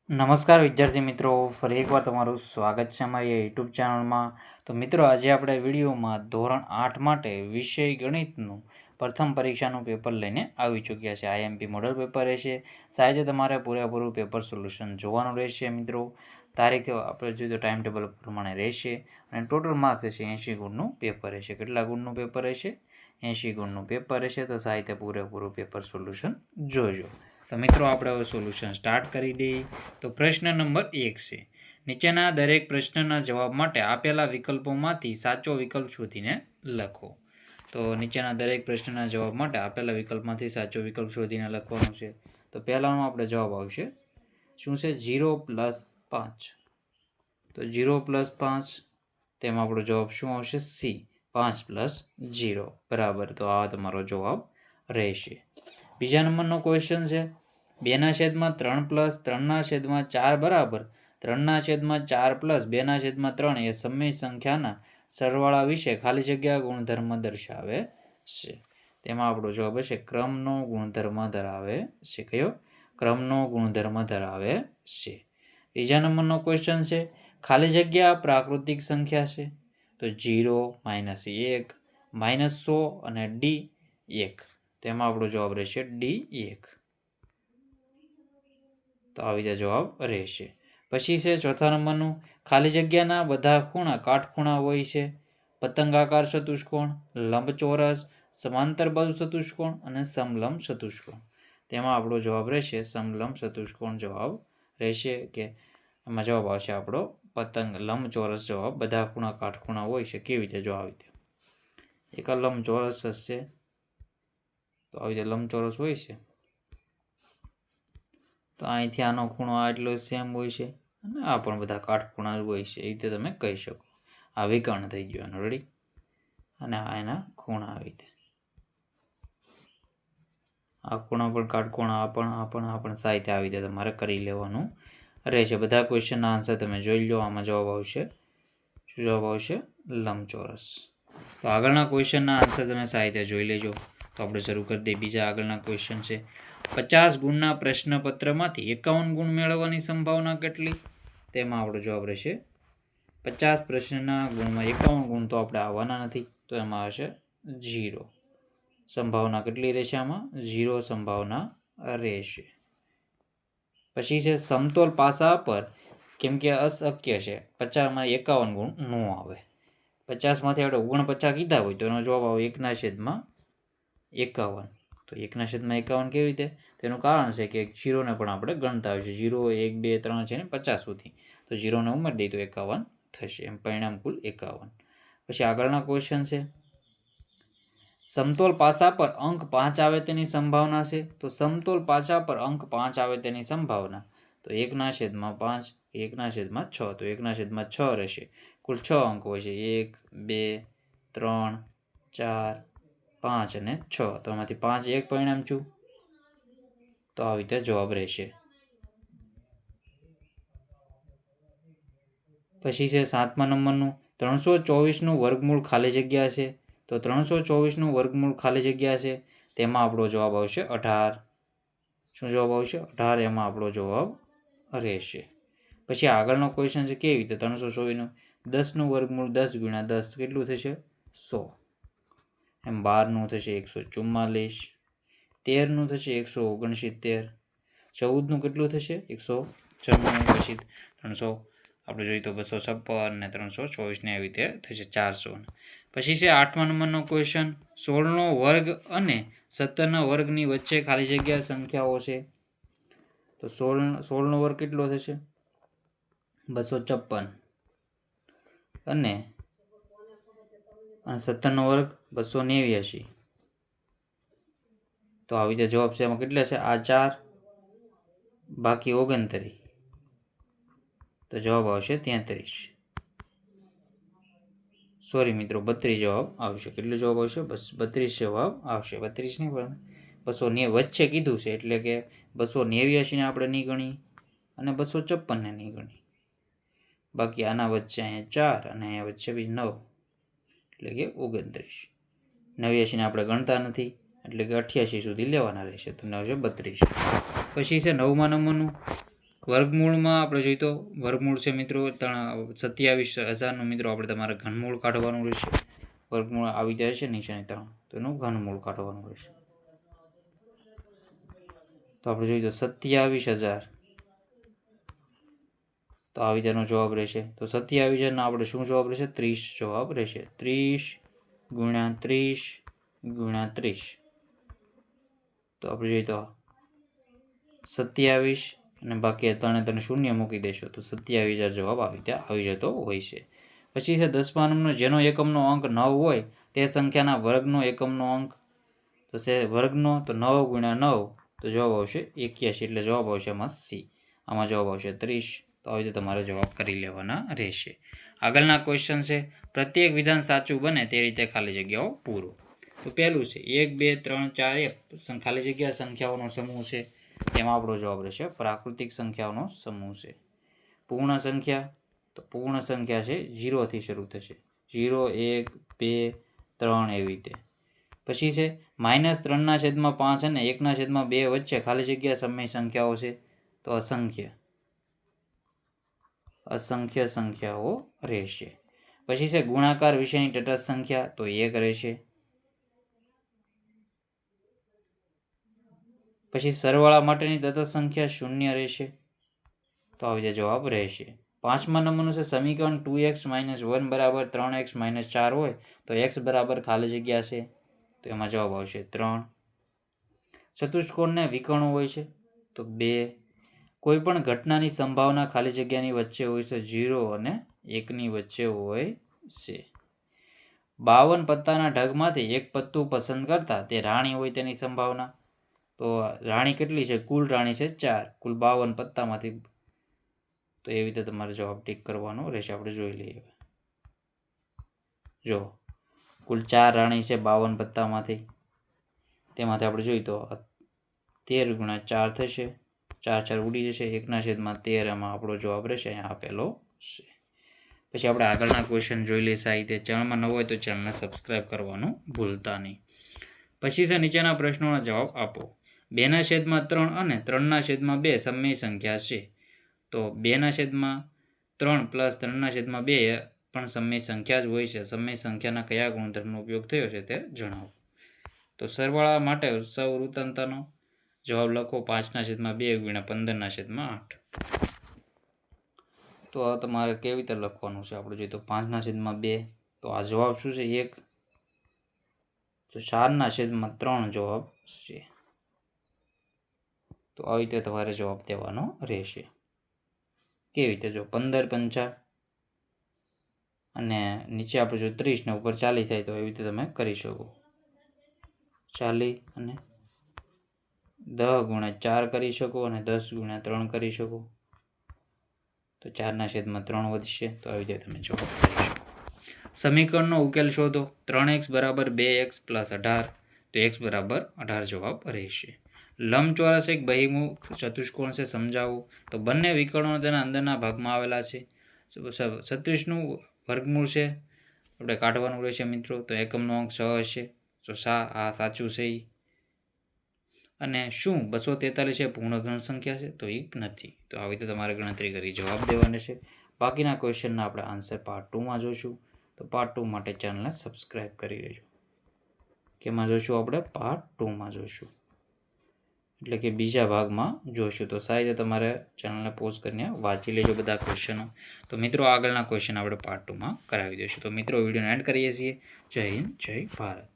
નમસ્કાર વિદ્યાર્થી મિત્રો, ફરી એકવાર તમારું સ્વાગત છે અમારી યુટ્યુબ ચેનલમાં. તો મિત્રો, આજે આપણે વિડીયોમાં ધોરણ 8 માટે વિષય ગણિતનું પ્રથમ પરીક્ષાનું પેપર લઈને આવી ચૂક્યા છે. IMP મોડલ પેપર રહેશે. સાથે તમારે પૂરેપૂરું પેપર સોલ્યુશન જોવાનું રહેશે મિત્રો. તારીખ આપણે જોઈએ તો ટાઈમ ટેબલ પ્રમાણે રહેશે અને ટોટલ માર્ક થશે 80 ગુણનું પેપર રહેશે. કેટલા ગુણનું પેપર રહેશે? 80 ગુણનું પેપર રહેશે. તો સાહિત્ય પૂરેપૂરું પેપર સોલ્યુશન જોજો. તો મિત્રો, આપણે હવે સોલ્યુશન સ્ટાર્ટ કરી દઈએ. તો પ્રશ્ન નંબર 1 છે, નીચેના દરેક પ્રશ્નના જવાબ માટે આપેલા વિકલ્પોમાંથી સાચો વિકલ્પ શોધીને લખો. તો નીચેના દરેક પ્રશ્નના જવાબ માટે આપેલા વિકલ્પમાંથી સાચો વિકલ્પ શોધીને લખવાનું છે. તો પહેલાનો આપણે જવાબ આવશે શું છે? 0+5. તો 0+5, તેમાં આપણો જવાબ શું આવશે? સી, 5+0 બરાબર. તો આ તમારો જવાબ રહેશે. બીજા નંબરનો ક્વેશ્ચન છે, 2/3 + 3/4 બરાબર 3/4 + 2/3 એ સમય સંખ્યાના સરવાળા વિશે ખાલી જગ્યા ગુણધર્મ દર્શાવે છે. તેમાં આપણો જવાબ હશે ક્રમનો ગુણધર્મ ધરાવે છે. કયો? ક્રમનો ગુણધર્મ ધરાવે છે. ત્રીજા નંબરનો ક્વેશ્ચન છે, ખાલી જગ્યા પ્રાકૃતિક સંખ્યા છે. તો 0, -1, -100 અને D1. તેમાં આપણો જવાબ રહેશે D1. તો આવી રીતે જવાબ રહેશે. પછી છે ચોથા નંબરનું, ખાલી જગ્યાના બધા ખૂણા કાટખૂણા હોય છે. પતંગાકાર ચતુષ્કોણ, લંબચોરસ, સમાંતર બાજુ ચતુષ્કોણ અને સમલંબ ચતુષ્કોણ. તેમાં આપણો જવાબ રહેશે સમલંબ ચતુષ્કોણ જવાબ રહેશે. કે એમાં જવાબ આવશે આપણો પતંગ લંબચોરસ જવાબ. બધા ખૂણા કાટખૂણા હોય છે. કેવી રીતે? જો આવી રીતે એક લંબચોરસ હશે. તો આવી રીતે લંબચોરસ હોય છે. તો અહીંથી આનો ખૂણો આટલો સેમ હોય છે અને આ પણ બધા કાટખૂણા હોય છે. એ રીતે તમે કહી શકો. આ વિકર્ણ થઈ ગયો એનો. રેડી? અને આ એના ખૂણા આવી રીતે. આ ખૂણા પણ કાટખૂણા, આ પણ સાહિત્ય આવી રીતે તમારે કરી લેવાનું રહેશે. બધા ક્વેશ્ચનના આન્સર તમે જોઈ લો. આમાં જવાબ આવશે શું? જવાબ આવશે લંબચોરસ. તો આગળના ક્વેશ્ચનના આન્સર તમે સાહિત્ય જોઈ લેજો. તો આપણે શરૂ કરી દઈએ. બીજા આગળના ક્વેશ્ચન છે, 50 ગુણના પ્રશ્નપત્રમાંથી 51 ગુણ મેળવવાની સંભાવના કેટલી? તેમાં આપણો જવાબ રહેશે 50 પ્રશ્નના ગુણમાં 51 ગુણ તો આપણે આવવાના નથી. તો એમાં આવશે 0. સંભાવના કેટલી રહેશે? આમાં 0 સંભાવના રહેશે. પછી છે, સમતોલ પાસા પર કેમ કે અશક્ય છે 50માં 51 ગુણ ન આવે. 50માંથી આપણે 49 કીધા હોય તો એનો જવાબ આવે 1/51. તો 1/51 કેવી રીતે? તેનું કારણ છે કે 0ને પણ આપણે ગણતા હોય છે. 0, 1, 2, 3 છે ને 50 સુધી. તો 0ને ઉમેરી દઈએ તો 51 થશે. એમ પરિણામ કુલ 51. પછી આગળના ક્વેશ્ચન છે, સમતોલ પાસા પર અંક 5 આવે તેની સંભાવના છે. તો સમતોલ પાસા પર અંક 5 આવે તેની સંભાવના તો 1/5, 1/6. તો 1/6 રહેશે. કુલ 6 અંક હોય છે. 1, 2, 3, 4, 5 અને 6. તો એમાંથી 5 એક પરિણામ છું. તો આવી રીતે જવાબ રહેશે. પછી છે 7મા નંબરનું, 324નું વર્ગમૂળ ખાલી જગ્યા છે. તો 324નું વર્ગમૂળ ખાલી જગ્યા છે. તેમાં આપણો જવાબ આવશે 18. શું જવાબ આવશે? 18. એમાં આપણો જવાબ રહેશે. પછી આગળનો ક્વેશ્ચન છે, કેવી રીતે? 324નું 10નું વર્ગમૂળ 10 × 10 કેટલું થશે? 100. એમ 12નું થશે 144. 13નું થશે 169. 14નું કેટલું થશે? 194. પછી 300 આપણે જોઈએ તો 256 ને 324 ને આવી રીતે થશે 400. પછી છે 8મા નંબરનો ક્વેશ્ચન, 16નો વર્ગ અને 17ના વર્ગની વચ્ચે ખાલી જગ્યા સંખ્યાઓ છે. તો 16નો વર્ગ કેટલો થશે? 256 અને 17નો વર્ગ 289. તો આવી રીતે જવાબ છે. એમાં કેટલા છે? આ 4 બાકી 29. તો જવાબ આવશે 33. સોરી મિત્રો, 32 જવાબ આવશે. કેટલો જવાબ આવશે? 32 જવાબ આવશે. 32 નહીં પણ 290 વચ્ચે કીધું છે એટલે કે 289 ને આપણે નહીં ગણી અને 256 ને નહીં ગણી. બાકી આના વચ્ચે અહીંયા 4 અને અહીંયા વચ્ચે બી 9 એટલે કે 29. 89 ને આપણે ગણતા નથી એટલે કે 88 સુધી લેવાના રહેશે. તો આવશે 32. પછી છે 9મા નંબરનું, વર્ગમૂળમાં આપણે જોઈએ તો વર્ગમૂળ છે મિત્રો 27,000નું મિત્રો આપણે તમારે ઘનમૂળ કાઢવાનું રહેશે. વર્ગમૂળ આવી જાય છે નીચેની 3 તો એનું ઘનમૂળ કાઢવાનું રહેશે. તો આપણે જોઈએ તો 27,000 તો આવી તેનો જવાબ રહેશે. તો 27,000 આપણે શું જવાબ રહેશે? 30 જવાબ રહેશે. 30 × 30 × 30 તો આપણે જોઈએ તો 27 અને બાકી 3 શૂન્ય મૂકી દેશો તો 27,000 જવાબ આવી જતો હોય છે. પછી છે 10મા નંબરનો જેનો એકમનો અંક 9 હોય તે સંખ્યાના વર્ગનો એકમનો અંક તો છે વર્ગનો તો 9 × 9 તો જવાબ આવશે 81 એટલે જવાબ આવશે આમાં સી. આમાં જવાબ આવશે 30. તો આવી રીતે તમારે જવાબ કરી લેવાના રહેશે. આગળના ક્વેશ્ચન છે પ્રત્યેક વિધાન સાચું બને તે રીતે ખાલી જગ્યાઓ પૂરો. તો પહેલું છે 1 2 3 4 ખાલી જગ્યા સંખ્યાઓનો સમૂહ છે એમાં આપણો જવાબ રહેશે પ્રાકૃતિક સંખ્યાઓનો સમૂહ છે. પૂર્ણ સંખ્યા તો પૂર્ણ સંખ્યા છે 0 થી શરૂ થશે 0 1 2 3 એવી રીતે. પછી છે -3/5 અને 1/2 વચ્ચે ખાલી જગ્યા સમય સંખ્યાઓ છે તો અસંખ્ય સંખ્યાઓ રહેશે. પછી છે ગુણાકાર વિશેની તટસ્થ સંખ્યા તો 1 રહેશે. પછી સરવાળા માટેની તટસ્થ સંખ્યા 0 રહેશે તો આવી રીતે જવાબ રહેશે. 5મા નંબરનું છે સમીકરણ 2x - 1 = 3x - 4 હોય તો x બરાબર ખાલી જગ્યા છે તો એમાં જવાબ આવશે 3. ચતુષ્કોણને વિકર્ણો હોય છે તો 2. કોઈ પણ ઘટનાની સંભાવના ખાલી જગ્યાની વચ્ચે હોય છે 0 અને 1ની વચ્ચે હોય છે. 52 પત્તાના ઢગમાંથી એક પત્તું પસંદ કરતા તે રાણી હોય તેની સંભાવના તો રાણી કેટલી છે? કુલ રાણી છે 4. કુલ 52 પત્તામાંથી તો એવી રીતે તમારે જવાબ ટીક કરવાનો રહેશે. આપણે જોઈ લઈએ. જો કુલ 4 રાણી છે 52 પત્તામાંથી તેમાંથી આપણે જોઈએ તો 13 × 4 થશે 4 4 ઉડી જશે 1/13 એમાં આપણો જવાબ રહેશે અહીંયા આપેલો છે. પછી આપણે આગળના ક્વેશ્ચન જોઈ લઈશું. આ રીતે ચેનલમાં ન હોય તો ચેનલને સબસ્ક્રાઈબ કરવાનું ભૂલતા નહીં. પછી છે નીચેના પ્રશ્નોના જવાબ આપો. 2/3 અને 3/2 સમય સંખ્યા છે તો 2/3 + 3/2 પણ સમય સંખ્યા જ હોય છે. સમય સંખ્યાના કયા ગુણધર્મનો ઉપયોગ થયો છે તે જણાવો. તો સરવાળા માટે સૌવૃત્તાંતનો જવાબ લખો 5/2 × 15/8. તો આ તમારે કેવી રીતે લખવાનું છે આપણે જોઈએ તો 5/2 તો આ જવાબ શું છે 1 તો 4/3 જવાબ છે. તો આવી રીતે તમારે જવાબ દેવાનો રહેશે. કેવી રીતે? જો 15 × 5 અને નીચે આપણે જો 30 ને ઉપર 40 થાય તો એવી રીતે તમે કરી શકો. 40 અને 10 × 4 કરી શકો અને 10 × 3 કરી શકો તો 4/3 વધશે તો આવી રીતે તમે જવાબ કરી શકો. સમીકરણનો ઉકેલ શોધો. 3x = 2x + 18 તો x = 18 જવાબ રહેશે. લંબચોરસ એક બહિર્મુખ ચતુષ્કોણ છે સમજાવો. તો બંને વિકર્ણો તેના અંદરના ભાગમાં આવેલા છે. 36નું વર્ગમૂળ છે આપણે કાઢવાનું રહેશે મિત્રો તો એકમનો અંક 6 હશે તો આ સાચું છે. અને શું 243 એ પૂર્ણ ઘન સંખ્યા છે તો એ નથી. તો આવી રીતે તમારે ગણતરી કરી જવાબ દેવાનો છે. બાકીના ક્વેશ્ચનના આપણે આન્સર પાર્ટ 2માં જોઈશું. તો પાર્ટ 2 માટે ચેનલને સબસ્ક્રાઈબ કરી લેજો. કેમાં જોઈશું આપણે? પાર્ટ 2માં જોઈશું એટલે કે બીજા ભાગમાં જોઈશું. તો સારી રીતે તમારે ચેનલને પોઝ કરીને વાંચી લેજો બધા ક્વેશ્ચનો. તો મિત્રો આગળના ક્વેશ્ચન આપણે પાર્ટ 2માં કરાવી દઈશું. તો મિત્રો વિડીયોને એન્ડ કરીએ છીએ. જય હિન્દ, જય ભારત.